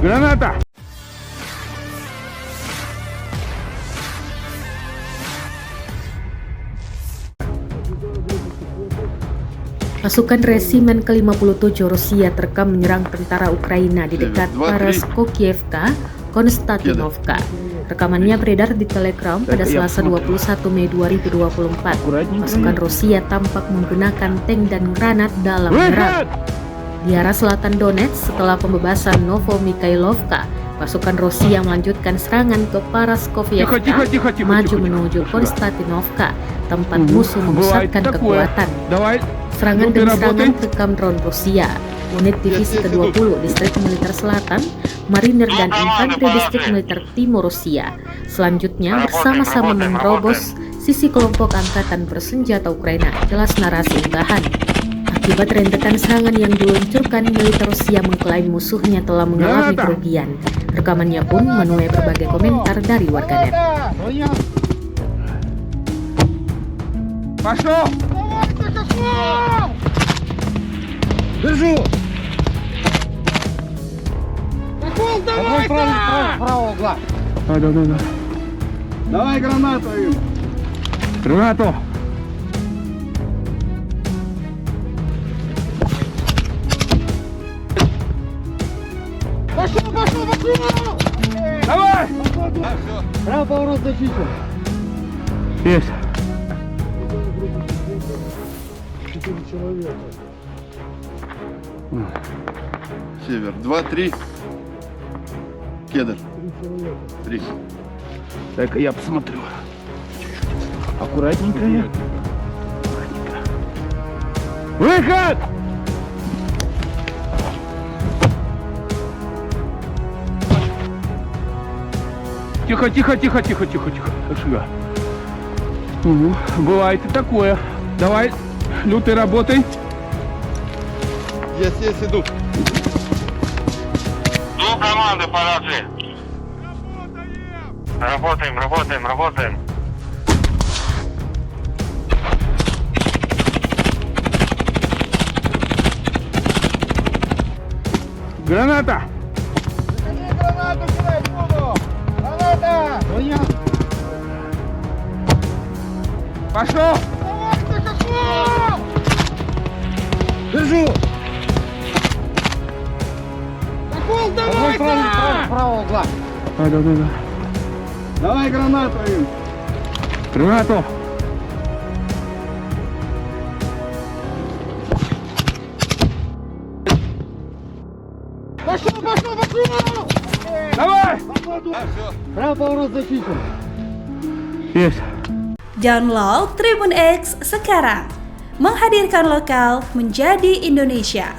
Granata! Pasukan Resimen ke-57 Rusia terekam menyerang tentara Ukraina di dekat Paraskokievka, Konstantinovka. Rekamannya beredar di Telegram pada Selasa 21 Mei 2024. Pasukan Rusia tampak menggunakan tank dan granat dalam menyerang. Di arah selatan Donetsk, setelah pembebasan Novomikhailovka, pasukan Rusia melanjutkan serangan ke Paraskokievka, maju menuju Konstantinovka, tempat musuh memusatkan kekuatan. Serangan demi serangan terekam drone Rusia. Unit Divisi ke-20 Distrik Militer Selatan, Marinir dan Infanteri Distrik Militer Timur Rusia selanjutnya bersama-sama menerobos sisi kelompok angkatan bersenjata Ukraina, jelas narasi unggahan. Akibat rentetan serangan yang diluncurkan, militer Rusia mengklaim musuhnya telah mengalami kerugian. Rekamannya pun menuai berbagai komentar dari warganet. Держу! Давай, правого угла. Да. Давай гранату им! Гранату! Пошел! Давай! Право поворот зачищен. Есть! 4 человека. Север. 2, 3. Кедр. 3. Дай-ка я посмотрю. Аккуратненько я. Выход! Тихо. Шага. Угу. Бывает и такое. Давай, лютый, работай. Есть, иду. Ну, команды положи. Работаем. Граната! Гранату кидай буду! Граната! Понял? Пошел! Давай, ты какой! Держу! Какой, давай! Правого угла. Да. Давай гранату им! Гранату! Пошел! Давай! Право поворот зачищен. Есть! Download Tribun X sekarang, menghadirkan lokal menjadi Indonesia.